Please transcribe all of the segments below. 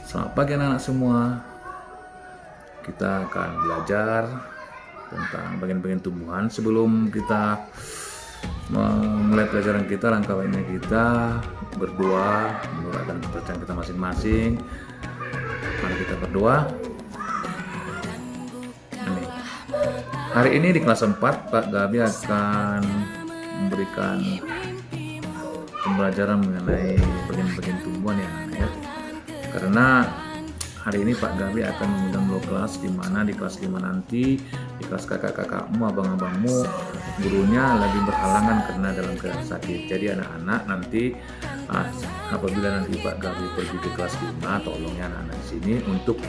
Selamat pagi anak-anak semua. Kita akan belajar tentang bagian-bagian tumbuhan. Sebelum kita memulai pelajaran kita, langkah baiknya kita berdoa menurunkan kepercayaan kita masing-masing. Mari kita berdoa. Hari ini di kelas 4, Pak Gabi akan memberikan pembelajaran mengenai bagian-bagian tumbuhan ya. Karena hari ini Pak Gabi akan mengundang dua kelas, di mana di kelas 5 nanti, di kelas kakak-kakakmu, abang-abangmu, gurunya lagi berhalangan karena dalam keadaan sakit. Jadi anak-anak nanti apabila nanti Pak Gabi pergi ke kelas 5, tolong ya anak-anak di sini untuk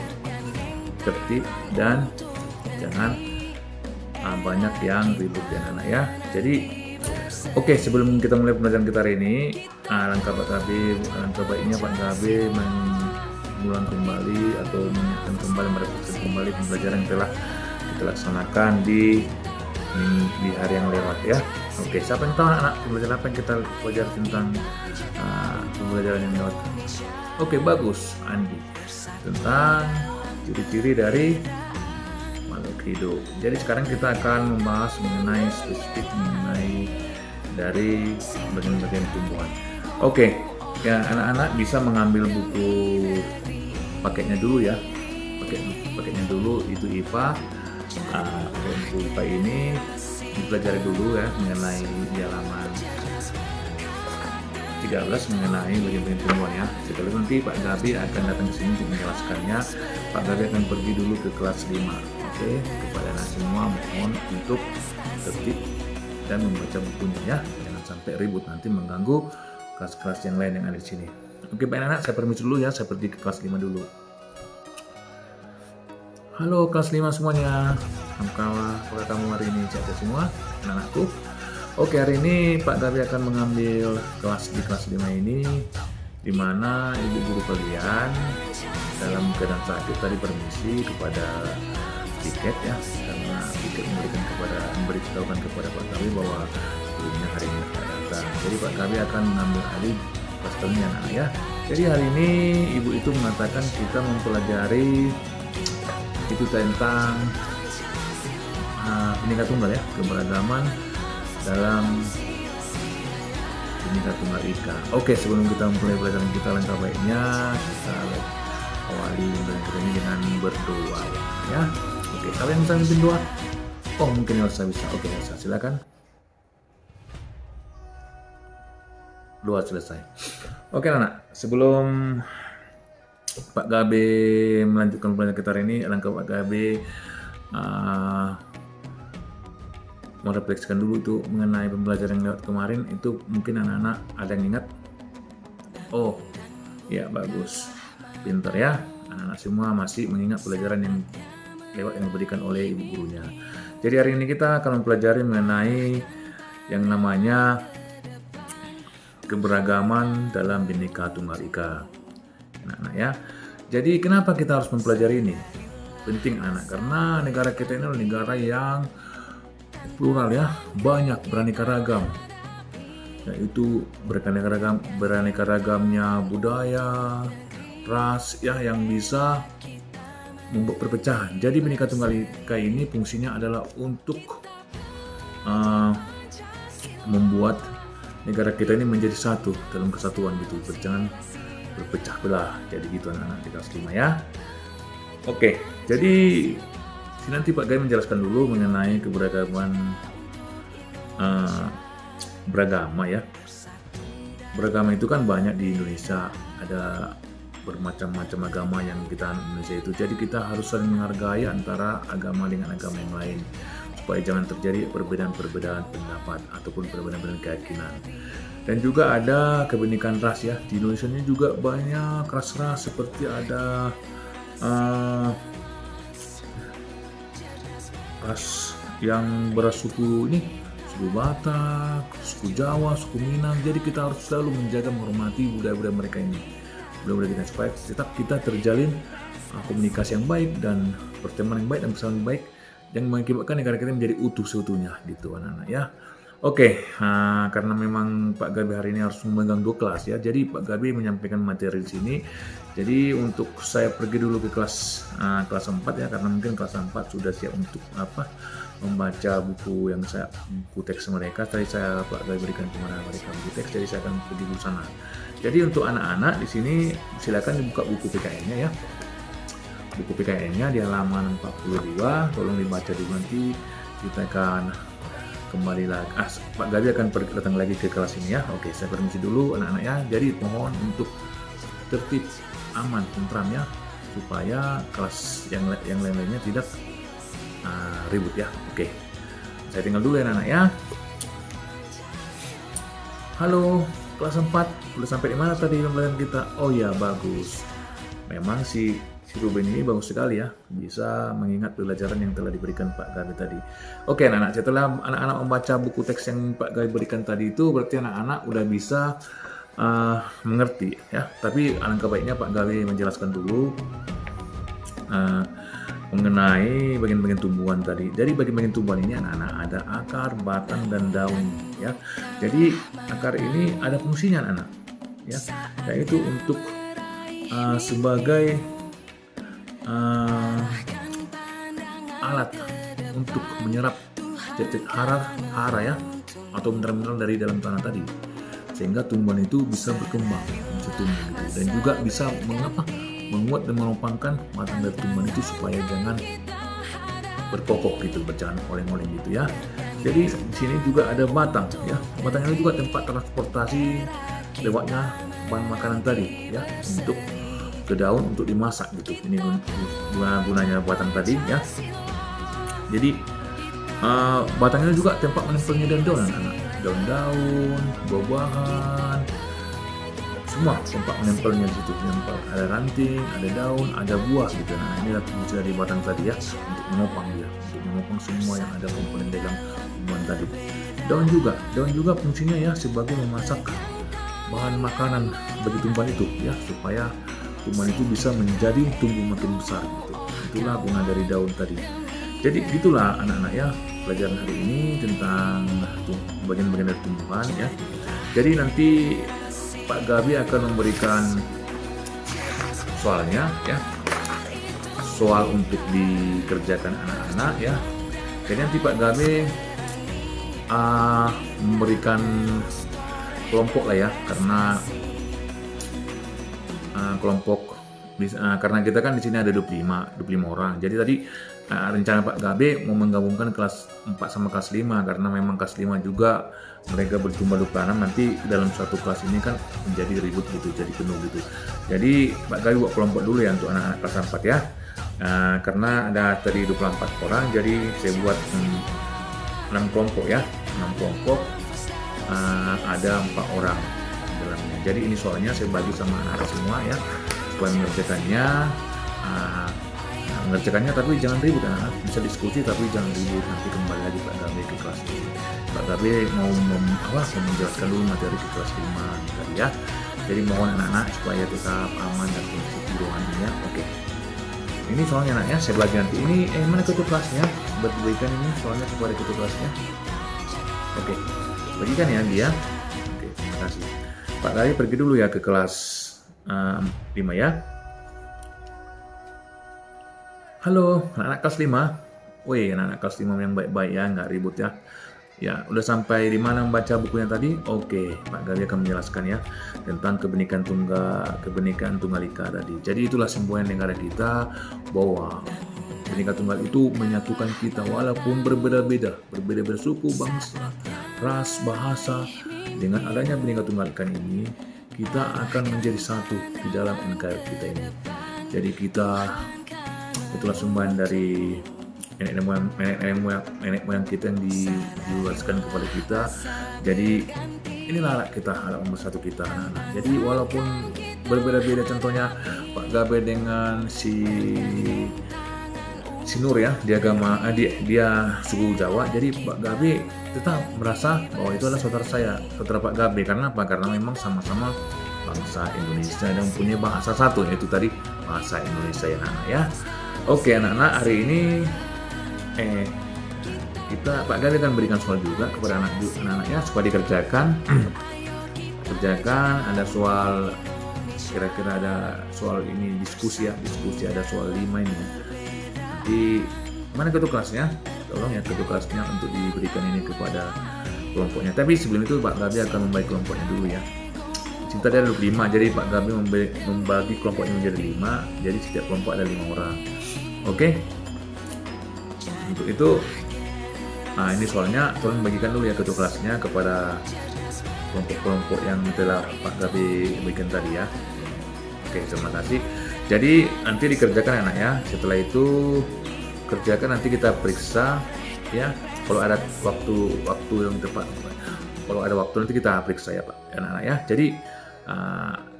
tertib dan jangan banyak yang ribut ya anak-anak ya. Jadi oke, sebelum kita mulai pembelajaran kita hari ini, alangkah baiknya Pak Gabi mengulang kembali atau mengingatkan kembali, merepetkan kembali pembelajaran yang telah kita laksanakan di hari yang lewat ya. Oke, siapa yang tahu anak-anak pembelajaran apa yang kita pelajari tentang pembelajaran yang lewat? Oke, bagus Andi, tentang ciri-ciri dari makhluk hidup. Jadi sekarang kita akan membahas mengenai spesifik mengenai dari bagian-bagian tumbuhan. Oke, ya anak-anak bisa mengambil buku paketnya dulu ya. Paketnya dulu itu IPA. Buku IPA ini dipelajari dulu ya mengenai di halaman 13 mengenai bagian-bagian tumbuhan ya. Sekali nanti Pak Gabi akan datang ke sini untuk menjelaskannya. Pak Gabi akan pergi dulu ke kelas 5. Oke, kepada anak semua mohon untuk tertib dan membaca bukunya ya. Jangan sampai ribut nanti mengganggu kelas-kelas yang lain yang ada di sini. Oke, baik anak, saya permisi dulu ya. Saya pergi ke kelas 5 dulu. Halo kelas 5 semuanya. Apakah kamu hari ini sehat semua anak-anakku? Oke, hari ini Pak Gabi akan mengambil kelas di kelas 5 ini, di mana ibu guru kalian dalam keadaan sakit tadi permisi kepada tiket ya, karena tiket memberitahukan kepada Pak Gabi bahwa gurunya hari ini tidak datang. Jadi Pak Gabi akan mengambil alih kelas ini anak-anak ya. Jadi hari ini ibu itu mengatakan kita mempelajari itu tentang Bhinneka Tunggal ya, keberagaman dalam Bhinneka Tunggal Ika. Oke, sebelum kita mulai pelajaran kita, langkah baiknya kita awali pembelajaran ini dengan berdoa ya. Oke, kalian bisa mimpin doa? Oh, mungkin Elsa bisa. Oke, Elsa silakan. Doa selesai. Oke anak, sebelum Pak Gabi melanjutkan pelajaran kita hari ini, alangkah Pak Gabi merefleksikan dulu itu mengenai pembelajaran yang lewat kemarin. Itu mungkin anak-anak ada yang ingat? Oh, ya bagus, pintar ya. Anak-anak semua masih mengingat pelajaran yang lewat yang diberikan oleh ibu gurunya. Jadi hari ini kita akan mempelajari mengenai yang namanya keberagaman dalam Bhinneka Tunggal Ika. Anak-anak ya. Jadi kenapa kita harus mempelajari ini? Penting anak, karena negara kita ini adalah negara yang plural ya, banyak beraneka ragam. Yaitu beraneka ragamnya budaya, ras ya yang bisa membuat perpecahan. Jadi Bhinneka Tunggal Ika ini fungsinya adalah untuk membuat negara kita ini menjadi satu dalam kesatuan gitu, jangan berpecah belah. Jadi gitu anak-anak di kelas 5 ya. Oke, jadi nanti Pak Gabi menjelaskan dulu mengenai keberagaman beragama ya. Beragama itu kan banyak di Indonesia, ada bermacam-macam agama yang kita Indonesia itu. Jadi kita harus saling menghargai antara agama dengan agama yang lain, supaya jangan terjadi perbedaan-perbedaan pendapat ataupun perbedaan-perbedaan keyakinan. Dan juga ada kebenekaan ras ya. Di Indonesia ini juga banyak ras-ras, seperti ada ras yang bersuku ini, suku Batak, suku Jawa, suku Minang. Jadi kita harus selalu menjaga, menghormati budaya-budaya mereka ini, budaya-budaya kita, supaya tetap kita terjalin komunikasi yang baik dan pertemanan yang baik dan persaudaraan yang baik yang mengakibatkan negara kita menjadi utuh seutuhnya gitu anak-anak ya. Oke, karena memang Pak Gabe hari ini harus memegang 2 kelas ya, jadi Pak Gabe menyampaikan materi di sini. Jadi untuk saya pergi dulu ke kelas 4 ya, karena mungkin kelas 4 sudah siap untuk membaca buku buku teks mereka. Tadi Pak Gabe berikan kepada mereka buku teks, jadi saya akan pergi ke sana. Jadi untuk anak-anak di sini silakan dibuka buku PKN-nya ya. Buku PKN-nya di halaman 42, tolong dibaca dulu, nanti kita akan kembali lagi. Pak Gabi akan datang lagi ke kelas ini ya. Oke, saya permisi dulu anak-anak ya. Jadi mohon untuk tertib, aman, tentram ya, supaya kelas yang lain-lainnya tidak ribut ya. Oke, saya tinggal dulu ya anak-anak ya. Halo, kelas 4 udah sampai di mana tadi pembelajaran kita? Oh ya, bagus. Memang si Ruben ini bagus sekali ya, bisa mengingat pelajaran yang telah diberikan Pak Gabi tadi. Oke anak-anak, setelah anak-anak membaca buku teks yang Pak Gabi berikan tadi itu, berarti anak-anak udah bisa mengerti ya. Tapi alangkah baiknya Pak Gabi menjelaskan dulu mengenai bagian-bagian tumbuhan tadi. Jadi bagian-bagian tumbuhan ini anak-anak ada akar, batang, dan daun ya. Jadi akar ini ada fungsinya anak-anak ya, yaitu untuk sebagai alat untuk menyerap zat hara ya, atau mineral-mineral dari dalam tanah tadi, sehingga tumbuhan itu bisa berkembang, bisa tumbuh gitu, dan juga bisa menguat dan menopangkan batang dari tumbuhan itu supaya jangan berkokok gitu, berjalan oleng-oleng gitu ya. Jadi di sini juga ada batang ya, batang ini juga tempat transportasi lewatnya bahan makanan tadi ya, untuk ke daun untuk dimasak gitu. Ini gunanya batang tadi ya. Jadi batangnya juga tempat menempelnya daun-daun anak-anak, daun-daun, buah-buahan, semua tempat menempelnya di situ. Menempel, ada ranting, ada daun, ada buah gitu. Nah ini fungsi dari batang tadi ya, untuk menopang dia, untuk menopang semua yang ada komponen dalam tumbuhan tadi. Daun juga fungsinya ya sebagai memasak bahan makanan bagi tumbuhan itu ya, supaya tumbuhan itu bisa menjadi tumbuh makin besar gitu. Itulah guna dari daun tadi. Jadi gitulah anak-anak ya, pelajaran hari ini tentang bagian-bagian dari tumbuhan ya. Jadi nanti Pak Gabi akan memberikan soalnya ya, soal untuk dikerjakan anak-anak ya. Jadi nanti Pak Gabi memberikan kelompok lah ya, karena kelompok karena kita kan di sini ada 25 orang. Jadi tadi rencana Pak Gabe mau menggabungkan kelas 4 sama kelas 5, karena memang kelas 5 juga mereka berjumlah 26, nanti dalam satu kelas ini kan menjadi ribut gitu, jadi penuh gitu. Jadi Pak Gabe buat kelompok dulu ya untuk anak-anak kelas 4 ya. Karena ada tadi 24 orang, jadi saya buat 6 kelompok ya. 6 kelompok, ada 4 orang dalamnya. Jadi ini soalnya saya bagi sama anak-anak semua ya, supaya mengerjakannya tapi jangan ribut anak-anak, bisa diskusi tapi jangan ribut. Nanti kembali lagi Pak Gabe ke kelas ini. Pak Gabe mau menjelaskan dulu materi ke kelas 5 tadi ya. Jadi mohon anak-anak supaya tetap aman dan kondusif di ruangan ini ya. Oke. Ini soalnya anak ya, saya bagi nanti. Ini mana ketua kelasnya? Berikan ini soalnya kepada ketua kelasnya. Oke. Bagikan ya dia. Oke, terima kasih. Pak Gabe pergi dulu ya ke kelas 5 ya. Halo, anak-anak kelas 5. Wih, anak-anak kelas 5 yang baik-baik ya, nggak ribut ya. Ya, udah sampai di mana membaca bukunya tadi? Oke, Pak Gabi akan menjelaskan ya tentang kebenekaan tunggal ika tadi. Jadi itulah semboyan negara kita, bahwa Bhinneka Tunggal itu menyatukan kita walaupun berbeda-beda suku, bangsa, ras, bahasa. Dengan adanya Bhinneka Tunggal Ika ini, kita akan menjadi satu di dalam negara kita ini. Jadi itulah sumbangan dari nenek moyang kita yang diwariskan kepada kita. Jadi inilah alat nomor 1 kita anak-anak. Jadi walaupun berbeda-beda, contohnya Pak Gabe dengan si Nur ya, dia suku Jawa. Jadi Pak Gabe tetap merasa bahwa itu adalah saudara Pak Gabe. Karena apa? Karena memang sama-sama bangsa Indonesia dan punya bahasa satu, yaitu tadi bahasa Indonesia ya anak-anak ya. Oke anak-anak, hari ini Pak Gabi akan berikan soal juga kepada anak-anaknya supaya dikerjakan. Kerjakan, ada soal kira-kira ada soal ini diskusi ada soal 5 ini. Nanti mana ketua kelasnya? Tolong ya ketua kelasnya untuk diberikan ini kepada kelompoknya. Tapi sebelum itu Pak Gabi akan membagi kelompoknya dulu ya. Cinta ada 5, jadi Pak Gabi membagi kelompoknya menjadi 5, jadi setiap kelompok ada 5 orang. Oke. Untuk itu, ini soalnya tolong bagikan dulu ya ketua kelasnya kepada kelompok-kelompok yang telah Pak Gabi berikan tadi ya. Oke, terima kasih. Jadi nanti dikerjakan anak ya. Setelah itu kerjakan, nanti kita periksa ya. Kalau ada waktu yang tepat, kalau ada waktu nanti kita periksa ya Pak anak-anak ya. Jadi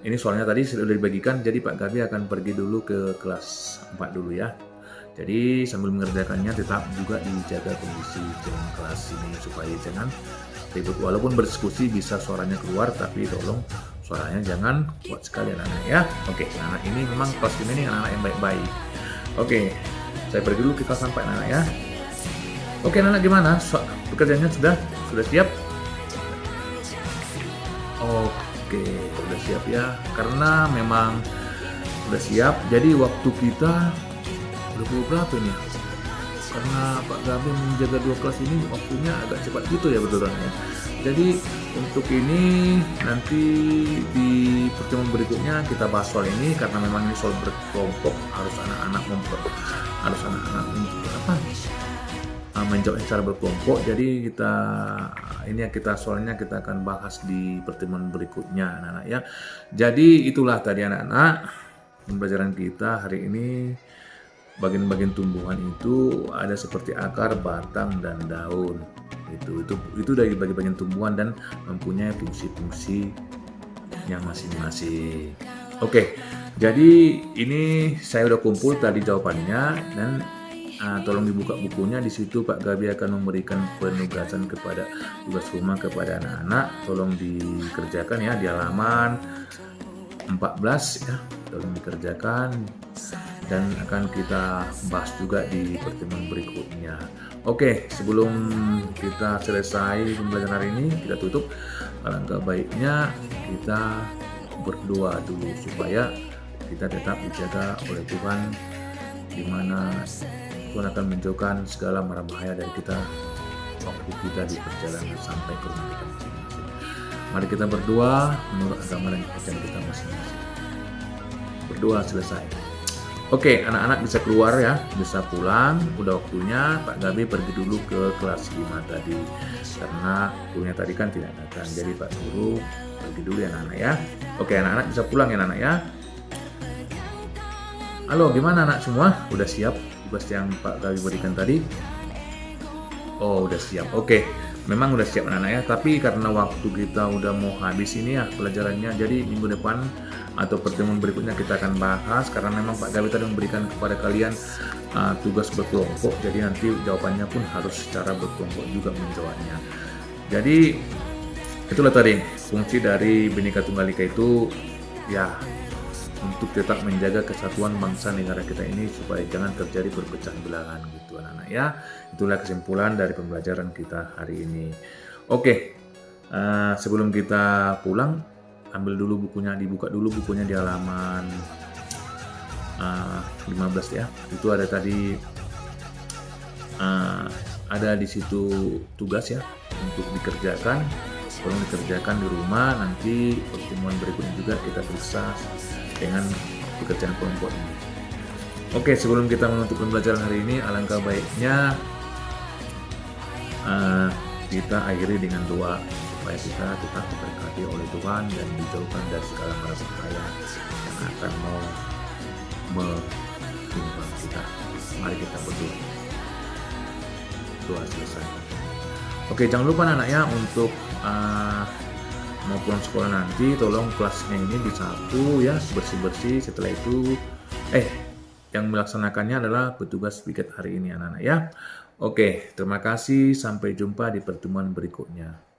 ini soalnya tadi sudah dibagikan, jadi Pak Gabi akan pergi dulu ke kelas 4 dulu ya. Jadi sambil mengerjakannya tetap juga dijaga kondisi dalam kelas ini supaya jangan ribut. Walaupun berdiskusi bisa suaranya keluar, tapi tolong suaranya jangan kuat sekali anak-anak ya. Oke, anak ini memang kelas ini anak-anak yang baik-baik. Oke, saya pergi dulu ke kelas 4 anak ya. Oke anak-anak, gimana? Pekerjaannya sudah siap? Oke, sudah siap ya. Karena memang sudah siap, jadi waktu kita udah pukul berapa nih? Karena Pak Gabi menjaga 2 kelas ini waktunya agak cepat gitu ya betulan ya. Jadi untuk ini nanti di pertemuan berikutnya kita bahas soal ini, karena memang ini soal berkelompok, harus anak-anak menjawab secara berkelompok. Jadi soalnya kita akan bahas di pertemuan berikutnya anak-anak ya. Jadi itulah tadi anak-anak pembelajaran kita hari ini. Bagian-bagian tumbuhan itu ada seperti akar, batang, dan daun. Itu dari bagian tumbuhan dan mempunyai fungsi-fungsi yang masing-masing. Oke, jadi ini saya udah kumpul tadi jawabannya, dan tolong dibuka bukunya. Di situ Pak Gabi akan memberikan penugasan kepada tugas rumah kepada anak-anak. Tolong dikerjakan ya di halaman 14 ya. Tolong dikerjakan dan akan kita bahas juga di pertemuan berikutnya. Oke, sebelum kita selesai pembelajaran hari ini, kita tutup. Alangkah baiknya kita berdoa dulu supaya kita tetap dijaga oleh Tuhan, di mana Tuhan akan menjauhkan segala mara bahaya dari kita waktu kita di perjalanan sampai ke rumah kita masing-masing. Mari kita berdoa menurut agama dan kepercayaan kita masing-masing. Berdoa selesai. Oke, anak-anak bisa keluar ya, bisa pulang. Udah waktunya Pak Gabi pergi dulu ke kelas 5 tadi, karena gurunya tadi kan tidak datang. Jadi Pak Guru pergi dulu ya anak-anak ya. Oke, anak-anak bisa pulang ya anak-anak ya. Halo, gimana anak semua? Udah siap tugas yang Pak Gabi berikan tadi? Oh, udah siap. Oke, memang udah siap anak-anak ya. Tapi karena waktu kita udah mau habis ini ya pelajarannya, jadi minggu depan atau pertemuan berikutnya kita akan bahas, karena memang Pak Gabi tadi memberikan kepada kalian tugas berkelompok, jadi nanti jawabannya pun harus secara berkelompok juga menjawabnya. Jadi itulah tadi fungsi dari Bhinneka Tunggal Ika itu ya, untuk tetap menjaga kesatuan bangsa negara kita ini supaya jangan terjadi perpecahan belahan gitu anak-anak ya. Itulah kesimpulan dari pembelajaran kita hari ini. Oke, sebelum kita pulang, ambil dulu bukunya, dibuka dulu bukunya di halaman 15 ya. Itu ada tadi ada di situ tugas ya untuk dikerjakan. Tolong dikerjakan di rumah, nanti pertemuan berikutnya juga kita periksa dengan pekerjaan kelompok ini. Oke, sebelum kita menutup pembelajaran hari ini, alangkah baiknya kita akhiri dengan doa supaya kita tetap diberkati oleh Tuhan dan dijauhkan dari segala mara bahaya yang akan mau menimpa kita. Mari kita berdoa. Doa selesai. Oke, jangan lupa anak-anaknya untuk mau pulang sekolah nanti, tolong kelasnya ini disapu ya, bersih-bersih. Setelah itu yang melaksanakannya adalah petugas piket hari ini anak-anak ya. Oke, terima kasih, sampai jumpa di pertemuan berikutnya.